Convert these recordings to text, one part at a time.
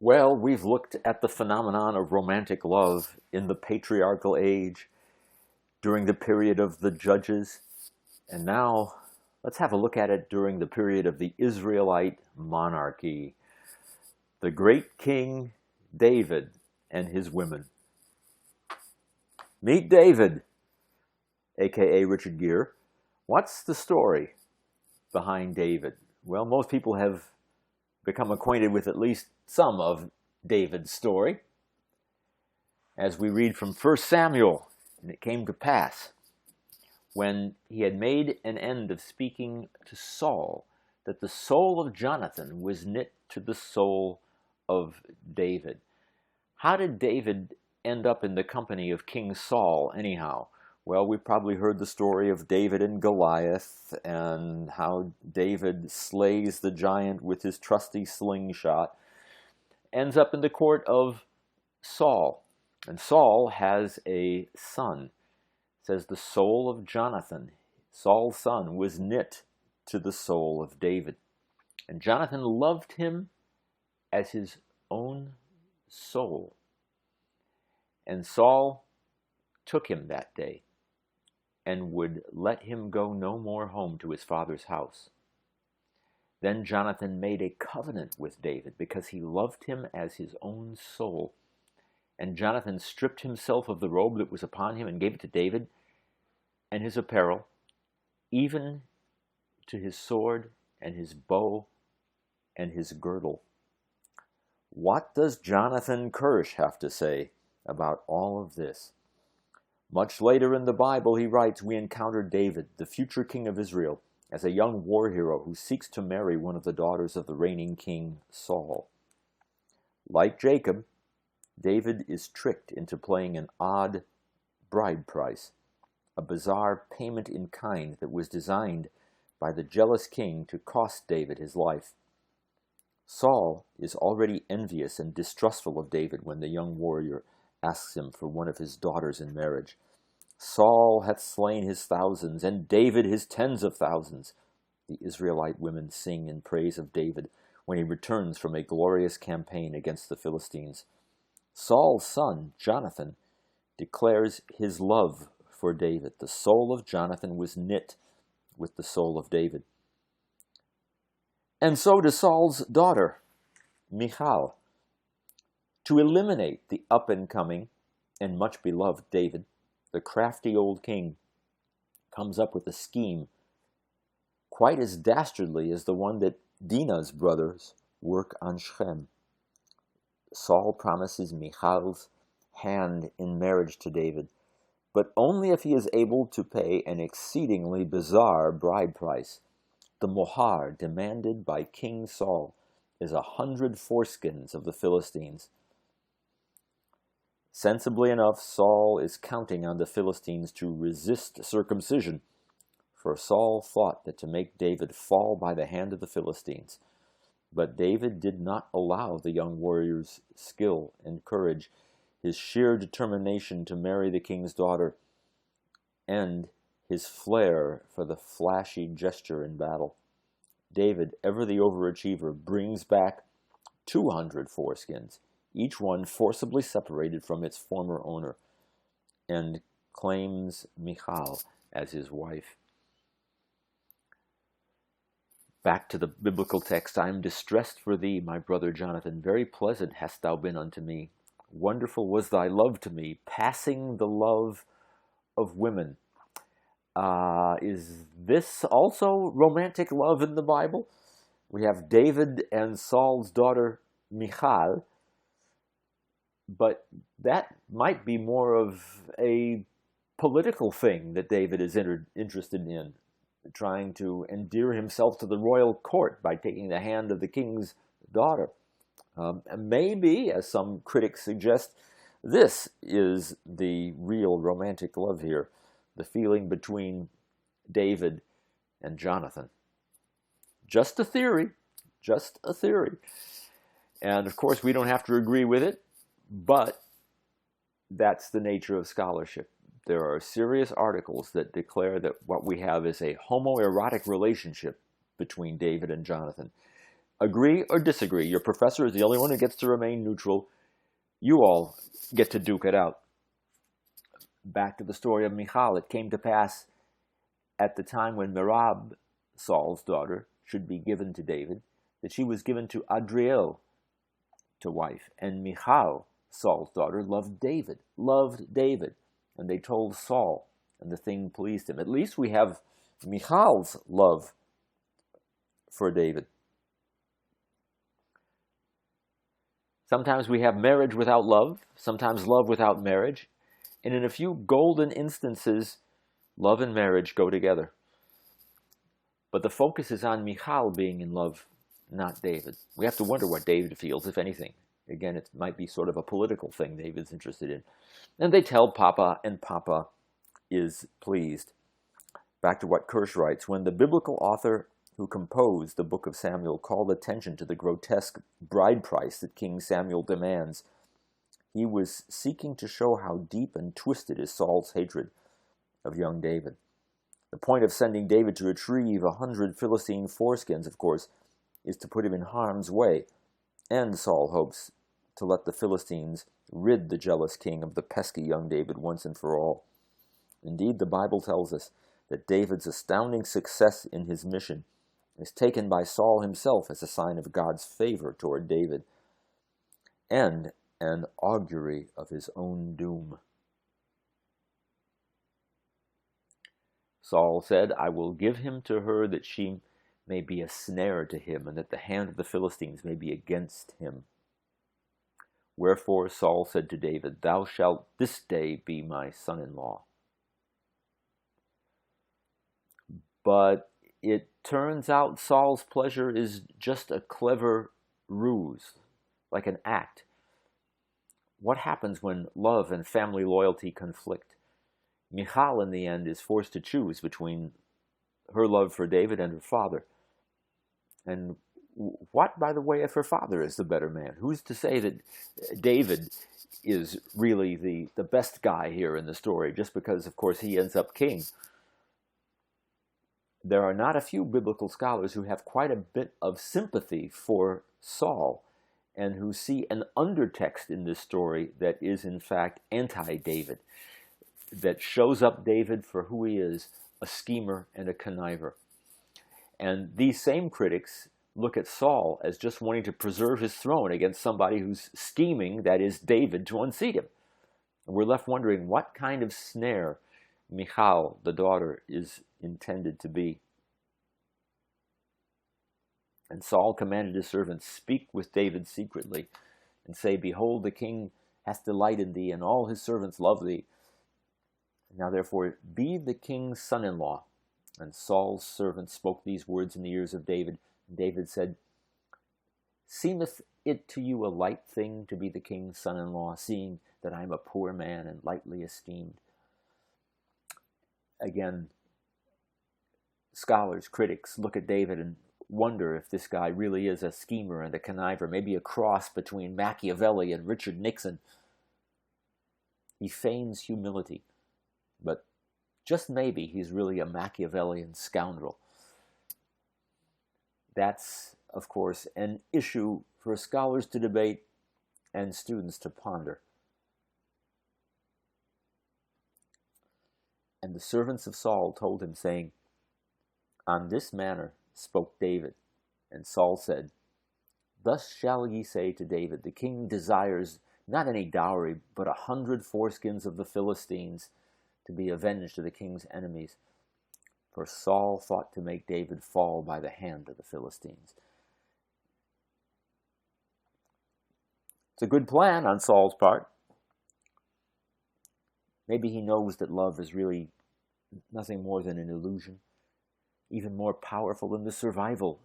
Well, we've looked at the phenomenon of romantic love in the patriarchal age, during the period of the judges, and now let's have a look at it during the period of the Israelite monarchy. The great King David and his women. Meet David, aka Richard Gere. What's the story behind David? Well, most people have become acquainted with at least some of David's story. As we read from 1 Samuel, and it came to pass, when he had made an end of speaking to Saul, that the soul of Jonathan was knit to the soul of David. How did David end up in the company of King Saul, anyhow? Well, we've probably heard the story of David and Goliath, and how David slays the giant with his trusty slingshot, ends up in the court of Saul. And Saul has a son. It says the soul of Jonathan, Saul's son, was knit to the soul of David. And Jonathan loved him as his own soul. And Saul took him that day and would let him go no more home to his father's house. Then Jonathan made a covenant with David because he loved him as his own soul. And Jonathan stripped himself of the robe that was upon him and gave it to David and his apparel, even to his sword and his bow and his girdle. What does Jonathan Kirsch have to say about all of this? Much later in the Bible, he writes, we encounter David, the future king of Israel, as a young war hero who seeks to marry one of the daughters of the reigning king Saul. Like Jacob, David is tricked into paying an odd bride price, a bizarre payment in kind that was designed by the jealous king to cost David his life. Saul is already envious and distrustful of David when the young warrior asks him for one of his daughters in marriage. Saul hath slain his thousands, and David his tens of thousands. The Israelite women sing in praise of David when he returns from a glorious campaign against the Philistines. Saul's son, Jonathan, declares his love for David. The soul of Jonathan was knit with the soul of David. And so does Saul's daughter, Michal. To eliminate the up-and-coming and much-beloved David, the crafty old king comes up with a scheme quite as dastardly as the one that Dinah's brothers work on Shechem. Saul promises Michal's hand in marriage to David, but only if he is able to pay an exceedingly bizarre bride price. The mohar demanded by King Saul is 100 foreskins of the Philistines. Sensibly enough, Saul is counting on the Philistines to resist circumcision, for Saul thought that to make David fall by the hand of the Philistines. But David did not allow the young warrior's skill and courage, his sheer determination to marry the king's daughter, and his flair for the flashy gesture in battle. David, ever the overachiever, brings back 200 foreskins, each one forcibly separated from its former owner, and claims Michal as his wife. Back to the biblical text. I am distressed for thee, my brother Jonathan. Very pleasant hast thou been unto me. Wonderful was thy love to me, passing the love of women. Is this also romantic love in the Bible? We have David and Saul's daughter Michal, but that might be more of a political thing that David is interested in, trying to endear himself to the royal court by taking the hand of the king's daughter. Maybe, as some critics suggest, this is the real romantic love here, the feeling between David and Jonathan. Just a theory, just a theory. And of course, we don't have to agree with it, but that's the nature of scholarship. There are serious articles that declare that what we have is a homoerotic relationship between David and Jonathan. agree or disagree. Your professor is the only one who gets to remain neutral. You all get to duke it out. Back to the story of Michal. It came to pass at the time when Merab, Saul's daughter, should be given to David, that she was given to Adriel to wife. And Michal, Saul's daughter, loved David. And they told Saul, and the thing pleased him. At least we have Michal's love for David. Sometimes we have marriage without love, sometimes love without marriage, and in a few golden instances, love and marriage go together. But the focus is on Michal being in love, not David. We have to wonder what David feels, if anything. Again, it might be sort of a political thing David's interested in. And they tell Papa, and Papa is pleased. Back to what Kirsch writes, when the biblical author who composed the book of Samuel called attention to the grotesque bride price that King Samuel demands, he was seeking to show how deep and twisted is Saul's hatred of young David. The point of sending David to retrieve 100 Philistine foreskins, of course, is to put him in harm's way, and Saul hopes to let the Philistines rid the jealous king of the pesky young David once and for all. Indeed, the Bible tells us that David's astounding success in his mission is taken by Saul himself as a sign of God's favor toward David, and an augury of his own doom. Saul said, I will give him to her that she may be a snare to him, and that the hand of the Philistines may be against him. Wherefore Saul said to David, Thou shalt this day be my son-in-law. But it turns out Saul's pleasure is just a clever ruse, like an act. What happens when love and family loyalty conflict? Michal, in the end, is forced to choose between her love for David and her father. And what, by the way, if her father is the better man? Who's to say that David is really the best guy here in the story, just because, of course, he ends up king? There are not a few biblical scholars who have quite a bit of sympathy for Saul and who see an undertext in this story that is, in fact, anti-David, that shows up David for who he is, a schemer and a conniver. And these same critics look at Saul as just wanting to preserve his throne against somebody who's scheming, that is, David, to unseat him. And we're left wondering what kind of snare Michal, the daughter, is intended to be. And Saul commanded his servants, Speak with David secretly, and say, Behold, the king hath delight in thee, and all his servants love thee. Now therefore be the king's son-in-law. And Saul's servants spoke these words in the ears of David. And David said, Seemeth it to you a light thing to be the king's son-in-law, seeing that I am a poor man and lightly esteemed? Again, scholars, critics look at David and wonder if this guy really is a schemer and a conniver, maybe a cross between Machiavelli and Richard Nixon. He feigns humility, but just maybe he's really a Machiavellian scoundrel. That's, of course, an issue for scholars to debate and students to ponder. And the servants of Saul told him, saying, On this manner spoke David. And Saul said, Thus shall ye say to David, The king desires not any dowry, but 100 foreskins of the Philistines, to be avenged of the king's enemies. For Saul thought to make David fall by the hand of the Philistines. It's a good plan on Saul's part. Maybe he knows that love is really nothing more than an illusion, even more powerful than the survival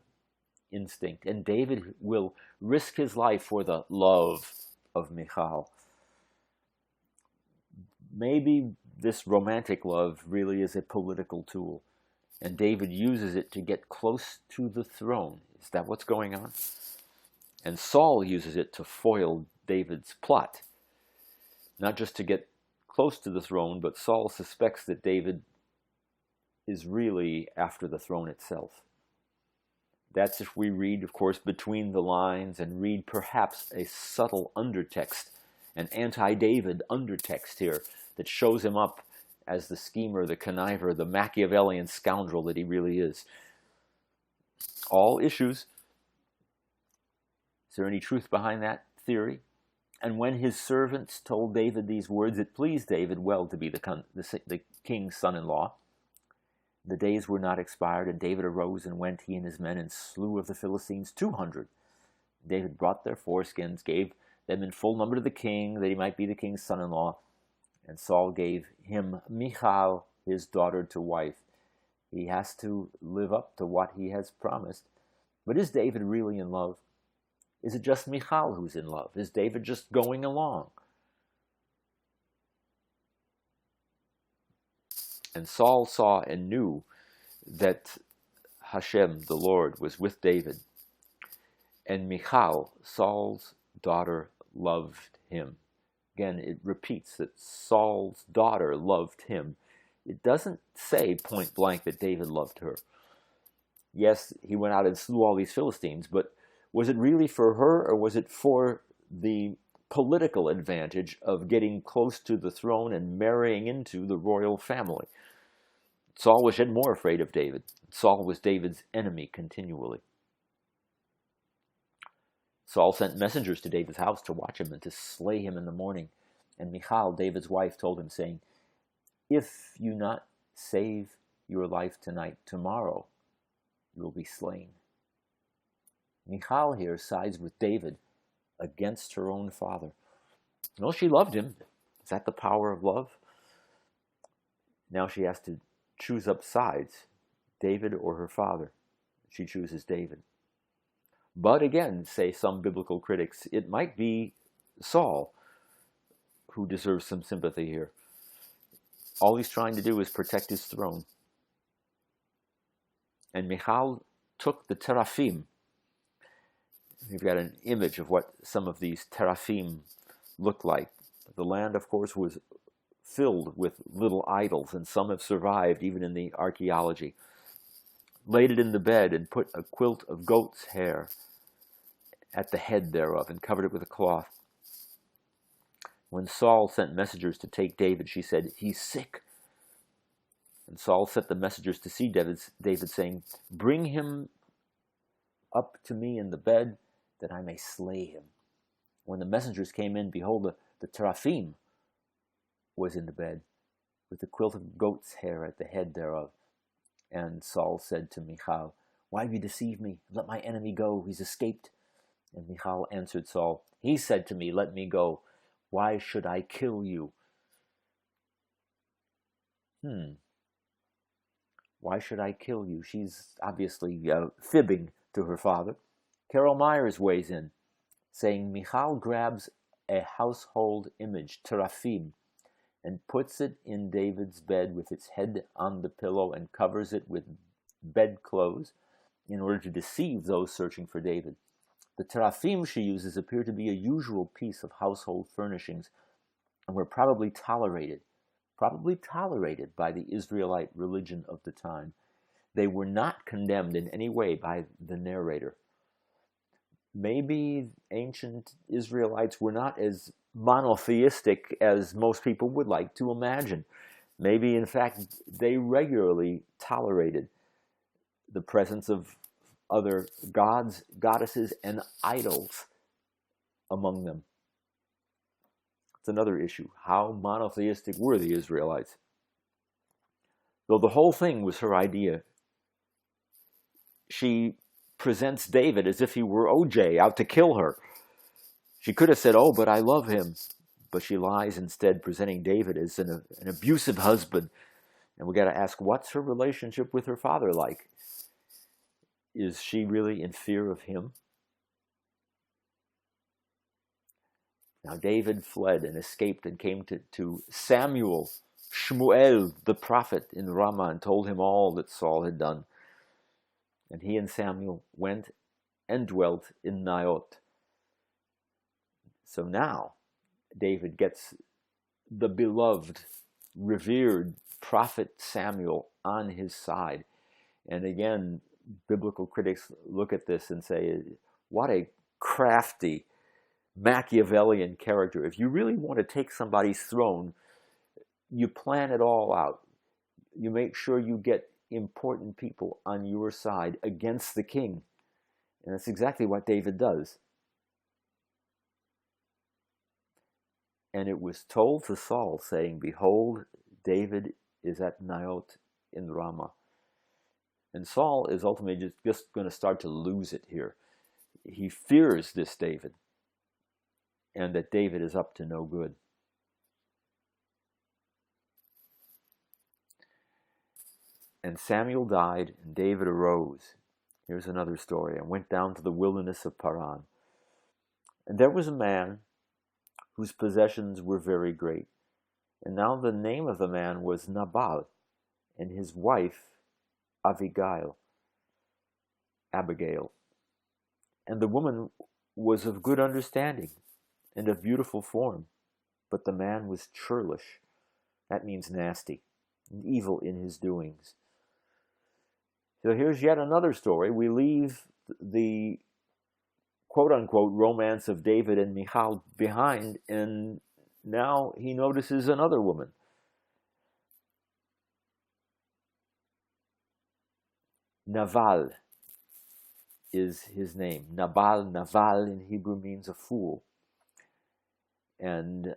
instinct. And David will risk his life for the love of Michal. Maybe this romantic love really is a political tool, and David uses it to get close to the throne. Is that what's going on? And Saul uses it to foil David's plot, not just to get close to the throne, but Saul suspects that David is really after the throne itself. That's if we read, of course, between the lines and read perhaps a subtle undertext, an anti-David undertext here that shows him up as the schemer, the conniver, the Machiavellian scoundrel that he really is. All issues. Is there any truth behind that theory? And when his servants told David these words, it pleased David well to be the king's son-in-law. The days were not expired, and David arose and went, he and his men, and slew of the Philistines 200. David brought their foreskins, gave them in full number to the king, that he might be the king's son-in-law. And Saul gave him Michal, his daughter, to wife. He has to live up to what he has promised. But is David really in love? Is it just Michal who's in love? Is David just going along? And Saul saw and knew that Hashem, the Lord, was with David. And Michal, Saul's daughter, loved him. Again, it repeats that Saul's daughter loved him. It doesn't say point blank that David loved her. Yes, he went out and slew all these Philistines, but was it really for her, or was it for the political advantage of getting close to the throne and marrying into the royal family? Saul was yet more afraid of David. Saul was David's enemy continually. Saul sent messengers to David's house to watch him and to slay him in the morning. And Michal, David's wife, told him, saying, "If you not save your life tonight, tomorrow you will be slain." Michal here sides with David against her own father. No, she loved him. Is that the power of love? Now she has to choose up sides, David or her father. She chooses David. But again, say some biblical critics, it might be Saul who deserves some sympathy here. All he's trying to do is protect his throne. And Michal took the teraphim. We've got an image of what some of these teraphim look like. The land, of course, was filled with little idols, and some have survived even in the archaeology. Laid it in the bed and put a quilt of goat's hair at the head thereof and covered it with a cloth. When Saul sent messengers to take David, she said, "He's sick." And Saul sent the messengers to see David, saying, "Bring him up to me in the bed, that I may slay him." When the messengers came in, behold, the teraphim was in the bed, with the quilt of goat's hair at the head thereof. And Saul said to Michal, "Why have you deceived me? Let my enemy go. He's escaped." And Michal answered Saul, "He said to me, 'Let me go.' Why should I kill you?" Why should I kill you? She's obviously fibbing to her father. Carol Myers weighs in, saying Michal grabs a household image, teraphim, and puts it in David's bed with its head on the pillow and covers it with bedclothes in order to deceive those searching for David. The teraphim she uses appear to be a usual piece of household furnishings and were probably tolerated by the Israelite religion of the time. They were not condemned in any way by the narrator. Maybe ancient Israelites were not as monotheistic as most people would like to imagine. Maybe, in fact, they regularly tolerated the presence of other gods, goddesses, and idols among them. It's another issue. How monotheistic were the Israelites? Though the whole thing was her idea, she presents David as if he were OJ out to kill her. She could have said, "Oh, but I love him." But she lies instead, presenting David as an abusive husband. And we got to ask, what's her relationship with her father like? Is she really in fear of him? Now David fled and escaped and came to Samuel, Shmuel, the prophet in Ramah, and told him all that Saul had done. And he and Samuel went and dwelt in Naioth. So now David gets the beloved, revered prophet Samuel on his side. And again, biblical critics look at this and say, what a crafty Machiavellian character. If you really want to take somebody's throne, you plan it all out. You make sure you get important people on your side against the king. And that's exactly what David does. And it was told to Saul, saying, behold, David is at Naioth in Ramah. And Saul is ultimately just going to start to lose it here. He fears this David, and that David is up to no good. And Samuel died, and David arose. Here's another story. And went down to the wilderness of Paran. And there was a man whose possessions were very great. And now the name of the man was Nabal, and his wife Abigail. And the woman was of good understanding and of beautiful form, but the man was churlish. That means nasty and evil in his doings. So here's yet another story. We leave the quote-unquote romance of David and Michal behind, and now he notices another woman. Naval is his name. Naval in Hebrew means a fool. And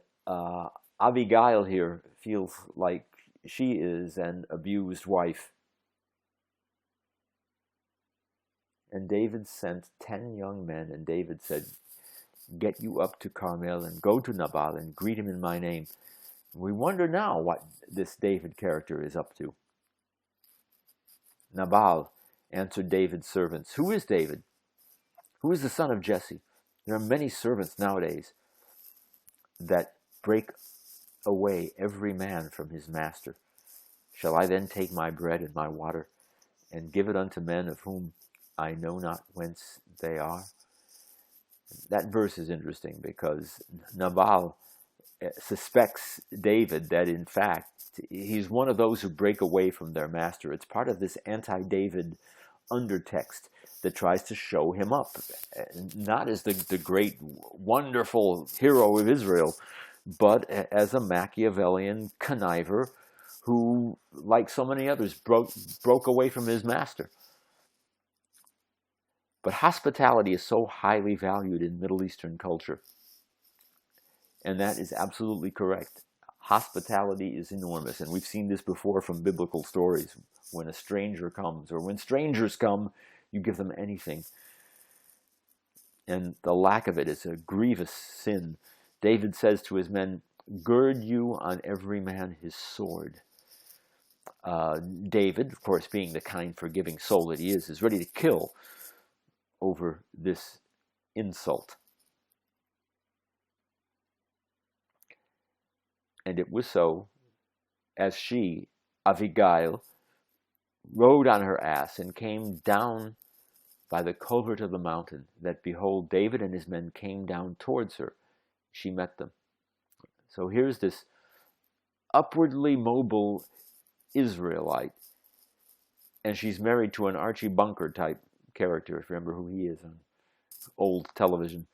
Abigail here feels like she is an abused wife. And David sent 10 young men, and David said, get you up to Carmel and go to Nabal and greet him in my name. We wonder now what this David character is up to. Nabal answered David's servants, who is David? Who is the son of Jesse? There are many servants nowadays that break away every man from his master. Shall I then take my bread and my water and give it unto men of whom I know not whence they are? That verse is interesting because Nabal suspects David that in fact he's one of those who break away from their master. It's part of this anti-David undertext that tries to show him up, not as the great, wonderful hero of Israel, but as a Machiavellian conniver who, like so many others, broke away from his master. But hospitality is so highly valued in Middle Eastern culture, and that is absolutely correct. Hospitality is enormous, and we've seen this before from biblical stories. When a stranger comes, or when strangers come, you give them anything. And the lack of it is a grievous sin. David says to his men, gird you on every man his sword. David, of course, being the kind, forgiving soul that he is ready to kill over this insult. And it was so, as she, Abigail, rode on her ass and came down by the covert of the mountain, that behold, David and his men came down towards her. She met them. So here's this upwardly mobile Israelite, and she's married to an Archie Bunker type character, if you remember who he is on old television.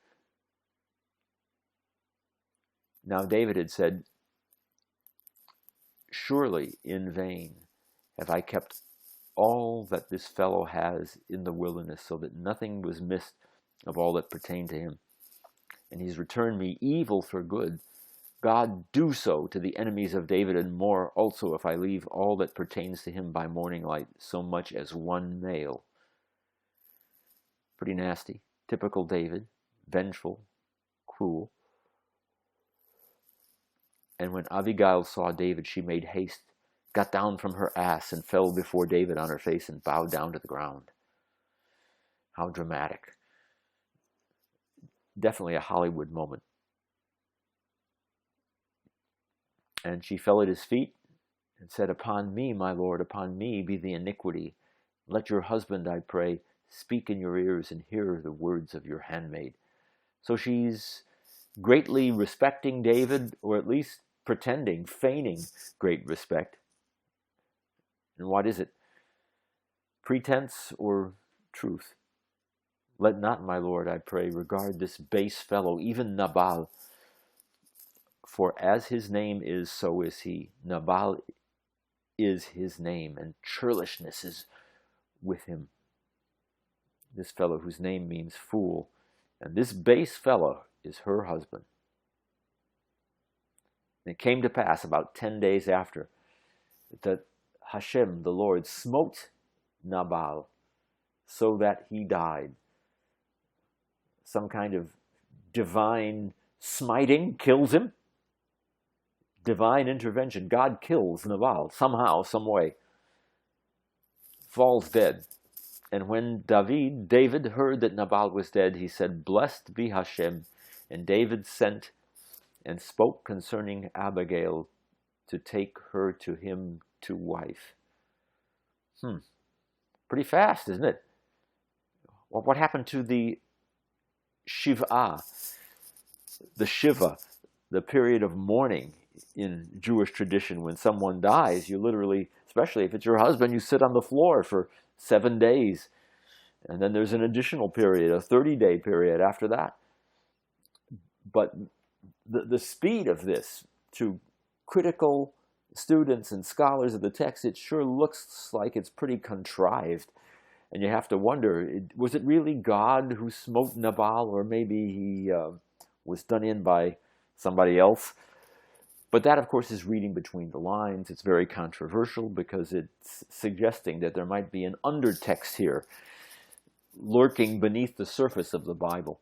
Now David had said, surely in vain have I kept all that this fellow has in the wilderness, so that nothing was missed of all that pertained to him. And he's returned me evil for good. God do so to the enemies of David, and more also, if I leave all that pertains to him by morning light, so much as one male. Pretty nasty. Typical David. Vengeful. Cruel. And when Abigail saw David, she made haste, got down from her ass, and fell before David on her face and bowed down to the ground. How dramatic. Definitely a Hollywood moment. And she fell at his feet and said, upon me, my Lord, upon me be the iniquity. Let your husband, I pray, speak in your ears and hear the words of your handmaid. So she's greatly respecting David, or at least pretending, feigning great respect. And what is it? pretense or truth. Let not, my Lord, I pray, regard this base fellow, even Nabal, for as his name is, so is he. Nabal is his name, and churlishness is with him. This fellow whose name means fool, and this base fellow is her husband. And it came to pass about 10 days after that Hashem, the Lord, smote Nabal so that he died. Some kind of divine smiting kills him. Divine intervention. God kills Nabal somehow, some way. Falls dead. And when David heard that Nabal was dead, he said, Blessed be Hashem. And David sent and spoke concerning Abigail to take her to him to wife. Pretty fast, isn't it? What happened to the Shiva, the period of mourning in Jewish tradition? When someone dies, you literally, especially if it's your husband, you sit on the floor for 7 days. And then there's an additional period, a 30-day period after that. But the speed of this, to critical students and scholars of the text, it sure looks like it's pretty contrived. And you have to wonder, was it really God who smote Nabal, or maybe he was done in by somebody else? But that, of course, is reading between the lines. It's very controversial because it's suggesting that there might be an undertext here lurking beneath the surface of the Bible.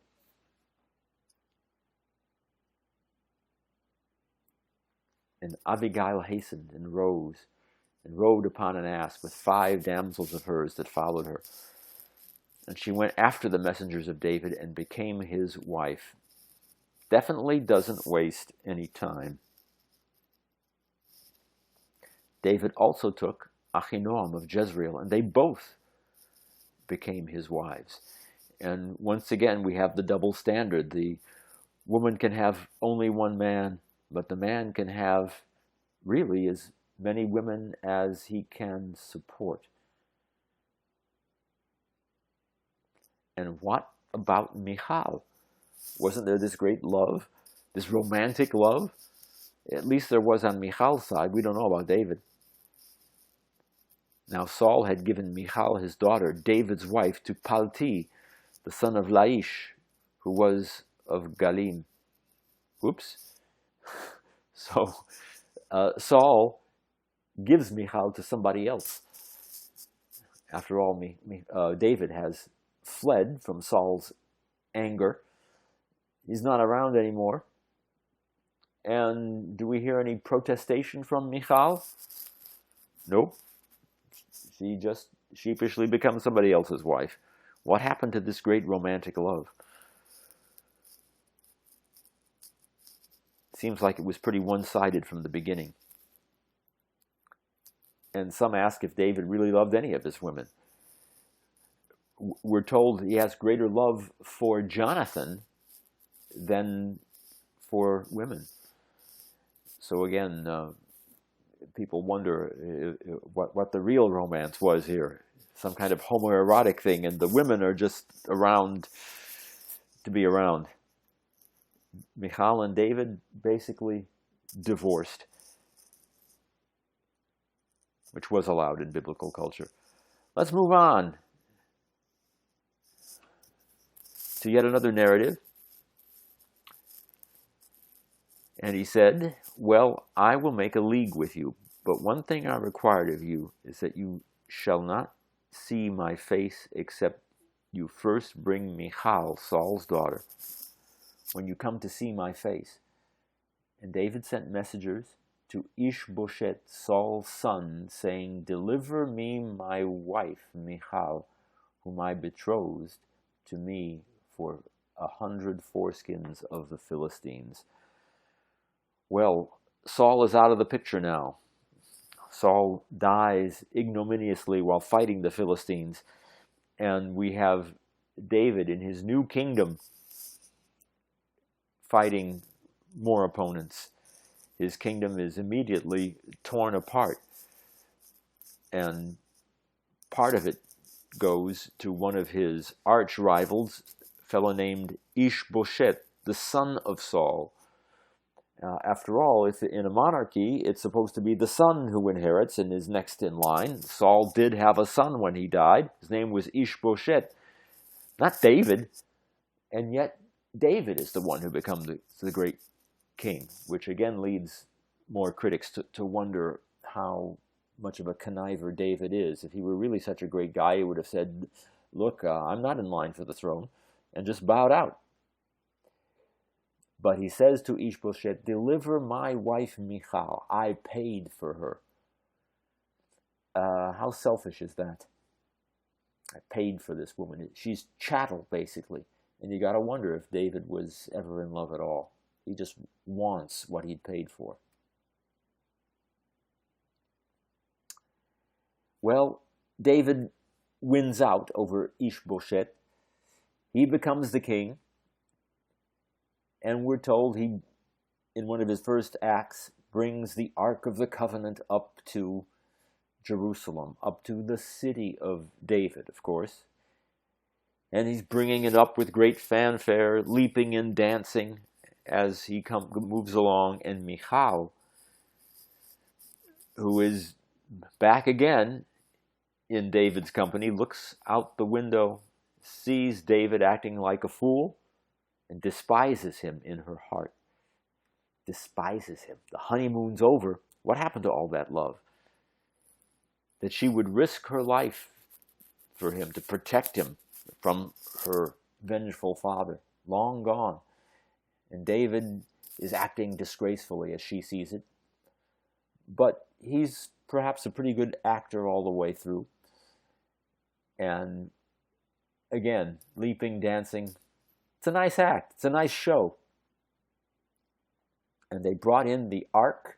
And Abigail hastened and rode upon an ass with 5 damsels of hers that followed her. And she went after the messengers of David and became his wife. Definitely doesn't waste any time. David also took Ahinoam of Jezreel, and they both became his wives. And once again, we have the double standard. The woman can have only one man, but the man can have really as many women as he can support. And what about Michal? Wasn't there this great love, this romantic love? At least there was on Michal's side. We don't know about David. Now Saul had given Michal, his daughter, David's wife, to Palti, the son of Laish, who was of Galim. Whoops. So Saul gives Michal to somebody else. After all, David has fled from Saul's anger. He's not around anymore. And do we hear any protestation from Michal? Nope. She just sheepishly becomes somebody else's wife. What happened to this great romantic love? Seems like it was pretty one-sided from the beginning. And some ask if David really loved any of his women. We're told he has greater love for Jonathan than for women. So again, people wonder what the real romance was here. Some kind of homoerotic thing, and the women are just around to be around. Michal and David basically divorced, which was allowed in biblical culture. Let's move on to yet another narrative. And he said, Well, I will make a league with you, but one thing I require of you is that you shall not see my face except you first bring Michal, Saul's daughter, when you come to see my face. And David sent messengers to Ishbosheth, Saul's son, saying, Deliver me my wife, Michal, whom I betrothed to me for 100 foreskins of the Philistines. Well, Saul is out of the picture now. Saul dies ignominiously while fighting the Philistines. And we have David in his new kingdom fighting more opponents. His kingdom is immediately torn apart. And part of it goes to one of his arch rivals, a fellow named Ishbosheth, the son of Saul. After all, if in a monarchy, it's supposed to be the son who inherits and is next in line. Saul did have a son when he died. His name was Ishbosheth, not David. And yet, David is the one who becomes the great king, which again leads more critics to wonder how much of a conniver David is. If he were really such a great guy, he would have said, look, I'm not in line for the throne, and just bowed out. But he says to Ishbosheth, deliver my wife Michal. I paid for her. How selfish is that? I paid for this woman. She's chattel, basically. And you got to wonder if David was ever in love at all. He just wants what he'd paid for. Well, David wins out over Ishbosheth. He becomes the king. And we're told he, in one of his first acts, brings the Ark of the Covenant up to Jerusalem, up to the city of David, of course. And he's bringing it up with great fanfare, leaping and dancing as he moves along. And Michal, who is back again in David's company, looks out the window, sees David acting like a fool, and despises him in her heart. Despises him. The honeymoon's over. What happened to all that love? That she would risk her life for him, to protect him from her vengeful father. Long gone. And David is acting disgracefully as she sees it. But he's perhaps a pretty good actor all the way through. And again, leaping, dancing. It's a nice act. It's a nice show. And they brought in the ark,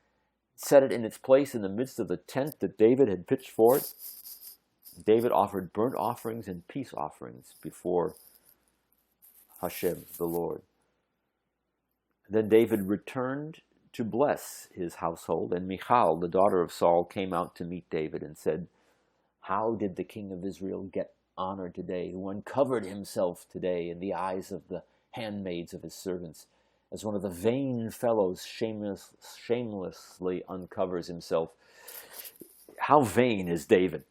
set it in its place in the midst of the tent that David had pitched for it. David offered burnt offerings and peace offerings before Hashem, the Lord. Then David returned to bless his household, and Michal, the daughter of Saul, came out to meet David and said, how did the king of Israel get honor today, who uncovered himself today in the eyes of the handmaids of his servants, as one of the vain fellows shamelessly uncovers himself? How vain is David?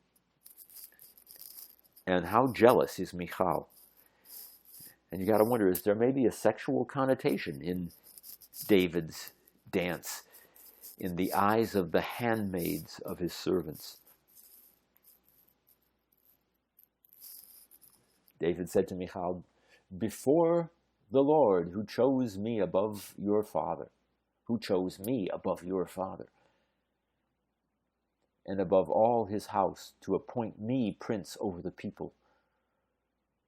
And how jealous is Michal? And you got to wonder, is there maybe a sexual connotation in David's dance in the eyes of the handmaids of his servants? David said to Michal, before the Lord who chose me above your father, and above all his house, to appoint me prince over the people,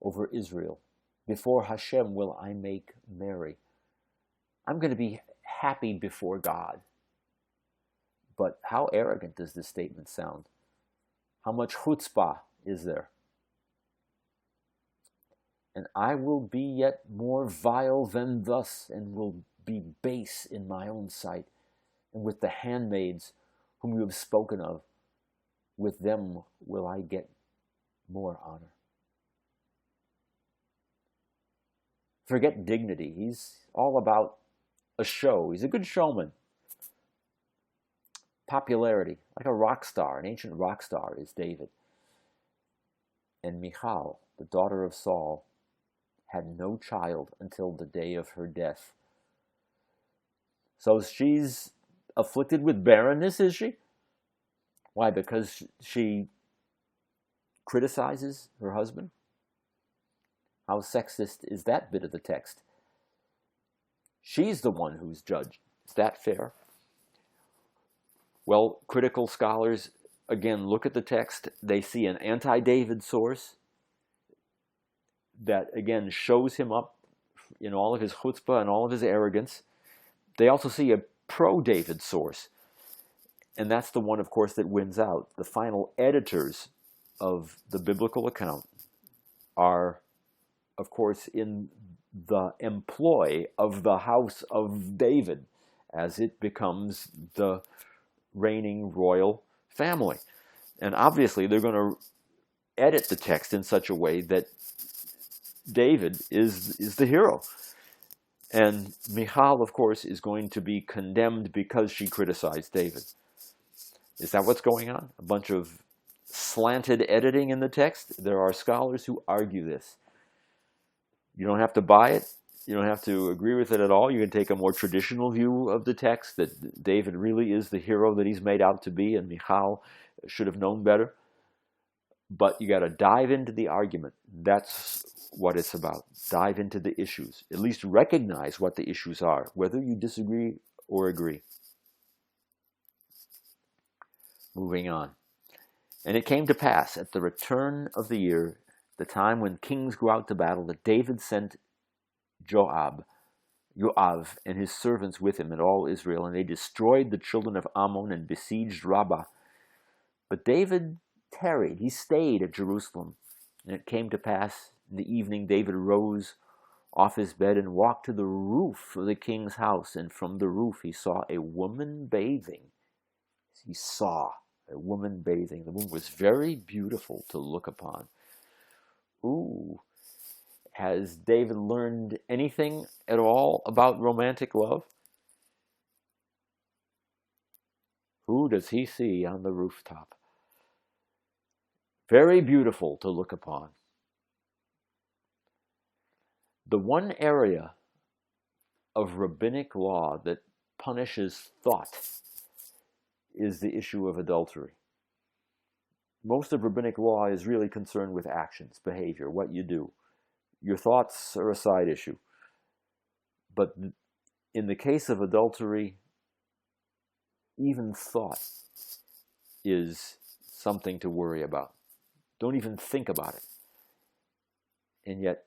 over Israel, before Hashem will I make merry. I'm going to be happy before God. But how arrogant does this statement sound? How much chutzpah is there? And I will be yet more vile than thus, and will be base in my own sight. And with the handmaids whom you have spoken of, with them will I get more honor. Forget dignity. He's all about a show. He's a good showman. Popularity, like a rock star, an ancient rock star is David. And Michal, the daughter of Saul, had no child until the day of her death. So she's afflicted with barrenness, is she? Why? Because she criticizes her husband? How sexist is that bit of the text? She's the one who's judged. Is that fair? Well, critical scholars, again, look at the text. They see an anti-David source that, again, shows him up in all of his chutzpah and all of his arrogance. They also see a pro-David source. And that's the one, of course, that wins out. The final editors of the biblical account are, of course, in the employ of the house of David as it becomes the reigning royal family. And obviously they're going to edit the text in such a way that David is the hero. And Michal, of course, is going to be condemned because she criticized David. Is that what's going on? A bunch of slanted editing in the text? There are scholars who argue this. You don't have to buy it. You don't have to agree with it at all. You can take a more traditional view of the text, that David really is the hero that he's made out to be, and Michal should have known better. But you got to dive into the argument. That's what it's about. Dive into the issues. At least recognize what the issues are, whether you disagree or agree. Moving on. And it came to pass at the return of the year, the time when kings go out to battle, that David sent Joab and his servants with him and all Israel, and they destroyed the children of Ammon and besieged Rabbah. But David tarried, he stayed at Jerusalem. And it came to pass in the evening, David rose off his bed and walked to the roof of the king's house, and from the roof he saw a woman bathing. He saw a woman bathing. The woman was very beautiful to look upon. Ooh. Has David learned anything at all about romantic love? Who does he see on the rooftop? Very beautiful to look upon. The one area of rabbinic law that punishes thought is the issue of adultery. Most of rabbinic law is really concerned with actions, behavior, what you do. Your thoughts are a side issue. But in the case of adultery, even thought is something to worry about. Don't even think about it. And yet,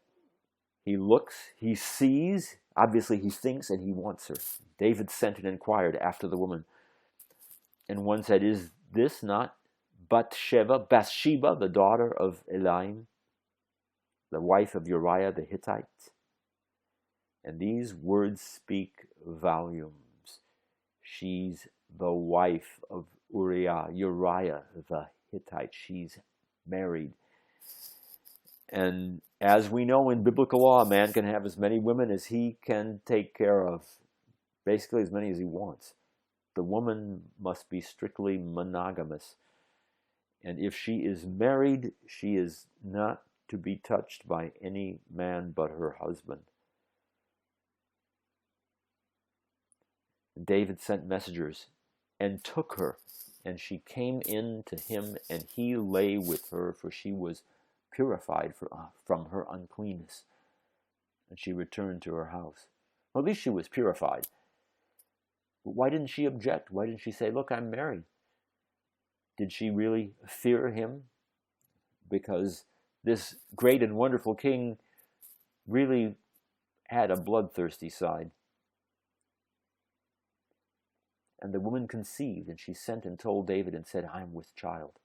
he looks, he sees, obviously he thinks, and he wants her. David sent and inquired after the woman. And one said, "Is this not Bathsheba, the daughter of Eliam, the wife of Uriah the Hittite?" And these words speak volumes. She's the wife of Uriah the Hittite. She's married. And as we know in biblical law, a man can have as many women as he can take care of. Basically as many as he wants. The woman must be strictly monogamous. And if she is married, she is not to be touched by any man but her husband. David sent messengers and took her, and she came in to him, and he lay with her, for she was purified from her uncleanness. And she returned to her house. Well, at least she was purified. But why didn't she object? Why didn't she say, "Look, I'm married"? Did she really fear him? Because this great and wonderful king really had a bloodthirsty side. And the woman conceived, and she sent and told David and said, "I am with child."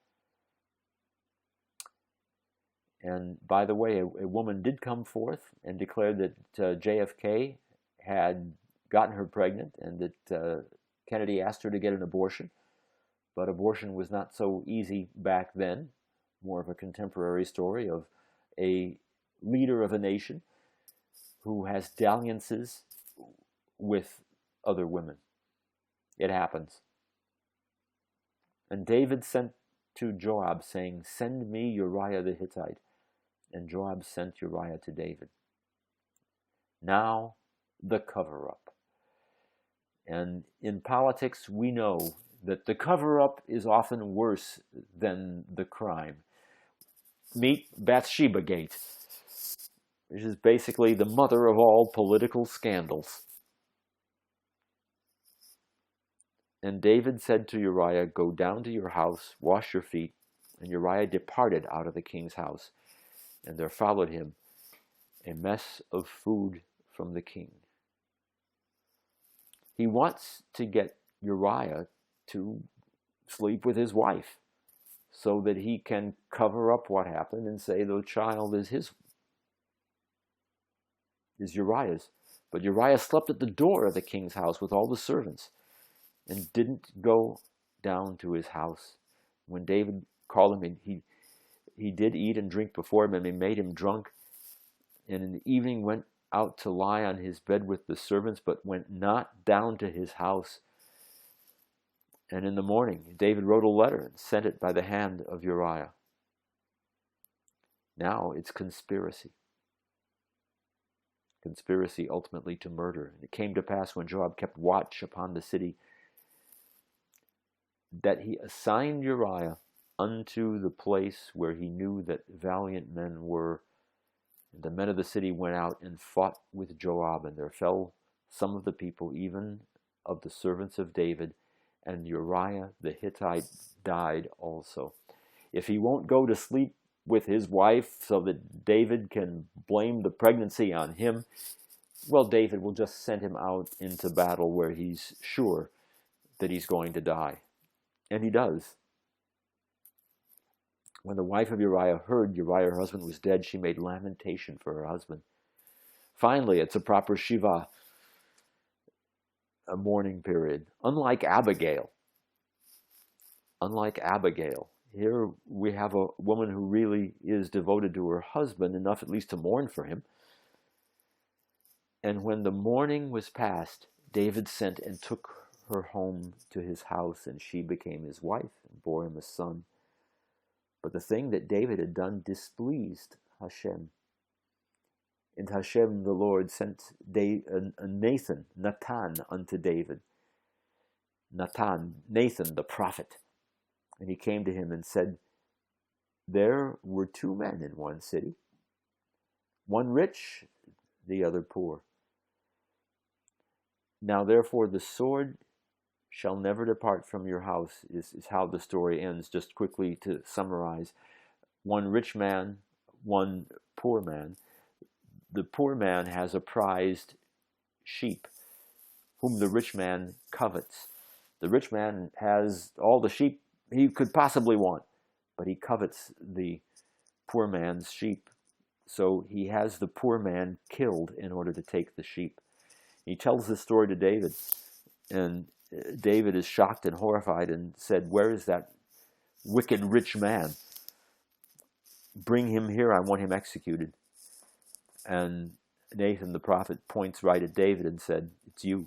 And by the way, a woman did come forth and declared that JFK had gotten her pregnant, and that Kennedy asked her to get an abortion. But abortion was not so easy back then. More of a contemporary story of a leader of a nation who has dalliances with other women. It happens. And David sent to Joab, saying, "Send me Uriah the Hittite." And Joab sent Uriah to David. Now, the cover-up. And in politics, we know that the cover-up is often worse than the crime. Meet Bathsheba Gate, which is basically the mother of all political scandals. And David said to Uriah, "Go down to your house, wash your feet." And Uriah departed out of the king's house, and there followed him a mess of food from the king. He wants to get Uriah to sleep with his wife so that he can cover up what happened and say the child is Uriah's. But Uriah slept at the door of the king's house with all the servants and didn't go down to his house. When David called him, he he did eat and drink before him, and they made him drunk. And in the evening went out to lie on his bed with the servants, but went not down to his house. And in the morning David wrote a letter and sent it by the hand of Uriah. Now it's conspiracy. Conspiracy ultimately to murder. And it came to pass when Joab kept watch upon the city that he assigned Uriah unto the place where he knew that valiant men were. And the men of the city went out and fought with Joab, and there fell some of the people, even of the servants of David, and Uriah the Hittite died also. If he won't go to sleep with his wife so that David can blame the pregnancy on him, well, David will just send him out into battle where he's sure that he's going to die. And he does. When the wife of Uriah heard Uriah, her husband, was dead, she made lamentation for her husband. Finally, it's a proper Shiva, a mourning period. Unlike Abigail, here we have a woman who really is devoted to her husband, enough at least to mourn for him. And when the mourning was past, David sent and took her home to his house, and she became his wife and bore him a son. But the thing that David had done displeased Hashem. And Hashem, the Lord, sent Nathan unto David. Nathan, the prophet. And he came to him and said, there were two men in one city, one rich, the other poor. Now therefore the sword shall never depart from your house, is how the story ends. Just quickly to summarize, one rich man, one poor man. The poor man has a prized sheep, whom the rich man covets. The rich man has all the sheep he could possibly want, but he covets the poor man's sheep. So he has the poor man killed in order to take the sheep. He tells this story to David, and David is shocked and horrified and said, where is that wicked rich man? Bring him here, I want him executed. And Nathan the prophet points right at David and said, it's you.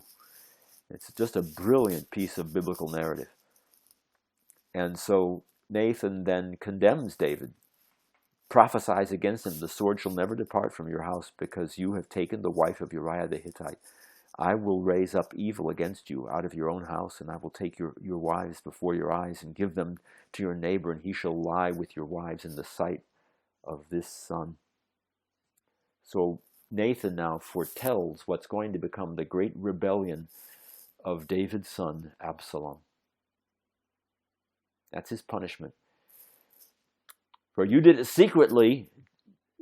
It's just a brilliant piece of biblical narrative. And so Nathan then condemns David, prophesies against him, the sword shall never depart from your house, because you have taken the wife of Uriah the Hittite. I will raise up evil against you out of your own house, and I will take your wives before your eyes and give them to your neighbor, and he shall lie with your wives in the sight of this son. So Nathan now foretells what's going to become the great rebellion of David's son, Absalom. That's his punishment. For you did it secretly,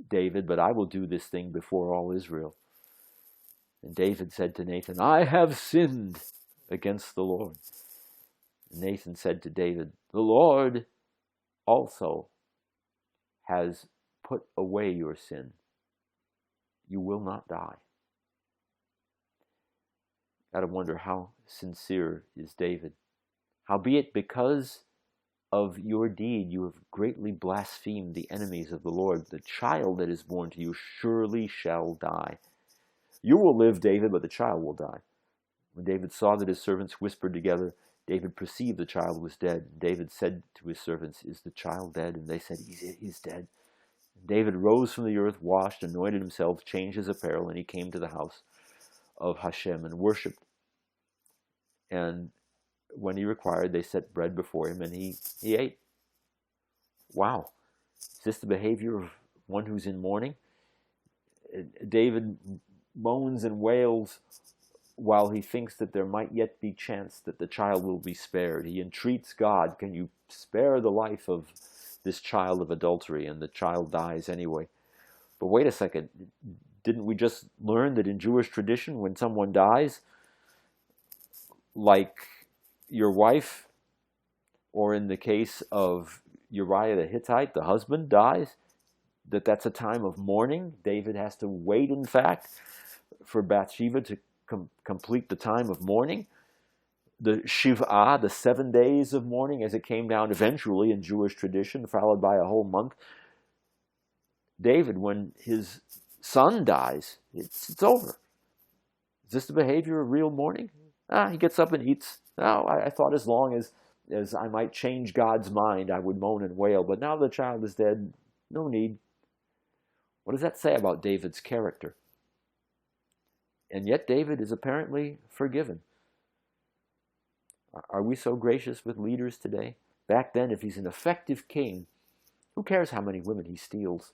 David, but I will do this thing before all Israel. And David said to Nathan, I have sinned against the Lord. And Nathan said to David, the Lord also has put away your sin. You will not die. Gotta wonder, how sincere is David? Howbeit, because of your deed you have greatly blasphemed the enemies of the Lord. The child that is born to you surely shall die. You will live, David, but the child will die. When David saw that his servants whispered together, David perceived the child was dead. David said to his servants, is the child dead? And they said, he's dead. And David rose from the earth, washed, anointed himself, changed his apparel, and he came to the house of Hashem and worshipped. And when he required, they set bread before him, and he ate. Wow. Is this the behavior of one who's in mourning? David moans and wails while he thinks that there might yet be chance that the child will be spared. He entreats God, can you spare the life of this child of adultery? And the child dies anyway. But wait a second, didn't we just learn that in Jewish tradition, when someone dies, like your wife, or in the case of Uriah the Hittite, the husband dies, that's a time of mourning? David has to wait, in fact, for Bathsheba to complete the time of mourning. the Shiv'ah, the 7 days of mourning, as it came down eventually in Jewish tradition, followed by a whole month. David, when his son dies, it's over. Is this the behavior of real mourning? He gets up and eats. I thought as long as I might change God's mind, I would moan and wail. But now the child is dead, no need. What does that say about David's character? And yet David is apparently forgiven. Are we so gracious with leaders today? Back then, if he's an effective king, who cares how many women he steals?